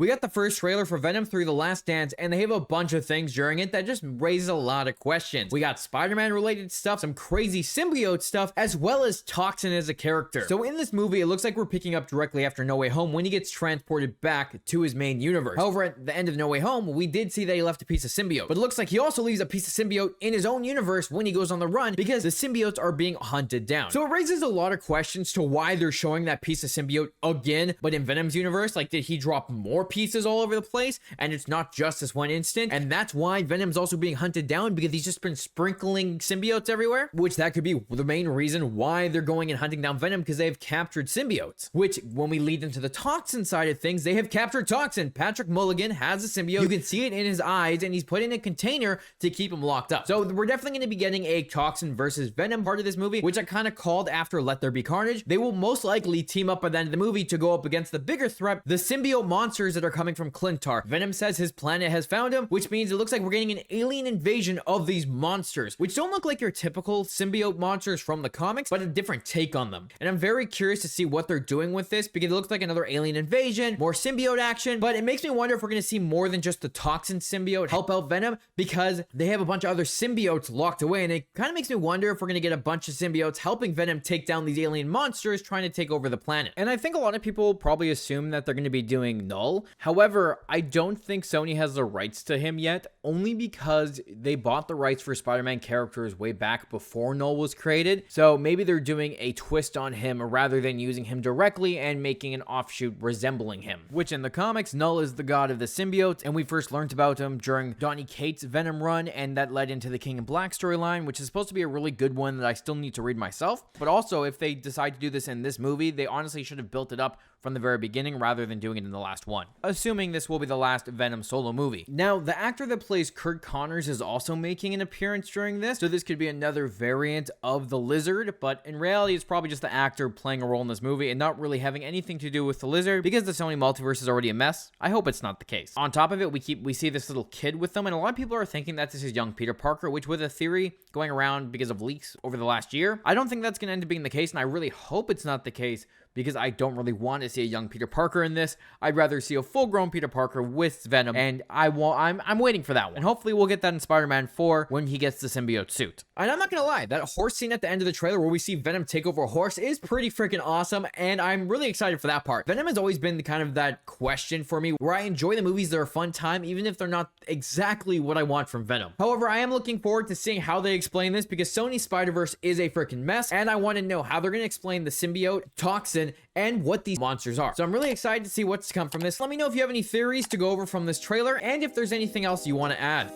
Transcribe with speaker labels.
Speaker 1: We got the first trailer for Venom 3 The Last Dance, and they have a bunch of things during it that just raises a lot of questions. We got Spider-Man related stuff, some crazy symbiote stuff, as well as Toxin as a character. So in this movie, it looks like we're picking up directly after No Way Home when he gets transported back to his main universe. However, at the end of No Way Home, we did see that he left a piece of symbiote, but it looks like he also leaves a piece of symbiote in his own universe when he goes on the run because the symbiotes are being hunted down. So it raises a lot of questions to why they're showing that piece of symbiote again, but in Venom's universe. Like, did he drop more pieces all over the place and it's not just this one instant? And that's why Venom's also being hunted down, because he's just been sprinkling symbiotes everywhere, which that could be the main reason why they're going and hunting down Venom, because they've captured symbiotes. Which, when we lead into the Toxin side of things, they have captured Toxin. Patrick Mulligan has a symbiote. You can see it in his eyes, and he's put in a container to keep him locked up. So we're definitely going to be getting a Toxin versus Venom part of this movie, which I kind of called after Let There Be Carnage. They will most likely team up by the end of the movie to go up against the bigger threat, the symbiote monsters that are coming from Clintar. Venom says his planet has found him, which means it looks like we're getting an alien invasion of these monsters, which don't look like your typical symbiote monsters from the comics, but a different take on them. And I'm very curious to see what they're doing with this, because it looks like another alien invasion, more symbiote action, but it makes me wonder if we're going to see more than just the Toxin symbiote help out Venom, because they have a bunch of other symbiotes locked away, and it kind of makes me wonder if we're going to get a bunch of symbiotes helping Venom take down these alien monsters trying to take over the planet. And I think a lot of people probably assume that they're going to be doing Knull. However, I don't think Sony has the rights to him yet, only because they bought the rights for Spider-Man characters way back before Knull was created. So maybe they're doing a twist on him rather than using him directly and making an offshoot resembling him. Which in the comics, Knull is the god of the symbiotes, and we first learned about him during Donny Cates' Venom run, and that led into the King in Black storyline, which is supposed to be a really good one that I still need to read myself. But also, if they decide to do this in this movie, they honestly should have built it up from the very beginning rather than doing it in the last one, assuming this will be the last Venom solo movie. Now, the actor that plays Kurt Connors is also making an appearance during this, so this could be another variant of the Lizard, but in reality, it's probably just the actor playing a role in this movie and not really having anything to do with the Lizard, because the Sony multiverse is already a mess. I hope it's not the case. On top of it, we see this little kid with them, and a lot of people are thinking that this is young Peter Parker, which was a theory going around because of leaks over the last year. I don't think that's going to end up being the case, and I really hope it's not the case, because I don't really want to see a young Peter Parker in this. I'd rather see a full-grown Peter Parker with Venom, and I'm waiting for that one. And hopefully we'll get that in Spider-Man 4 when he gets the symbiote suit. And I'm not gonna lie, that horse scene at the end of the trailer where we see Venom take over a horse is pretty freaking awesome, and I'm really excited for that part. Venom has always been kind of that question for me, where I enjoy the movies that are a fun time, even if they're not exactly what I want from Venom. However, I am looking forward to seeing how they explain this, because Sony's Spider-Verse is a freaking mess, and I want to know how they're gonna explain the symbiote, Toxin, and what these monsters are. So I'm really excited to see what's to come from this. Let me know if you have any theories to go over from this trailer, and if there's anything else you want to add.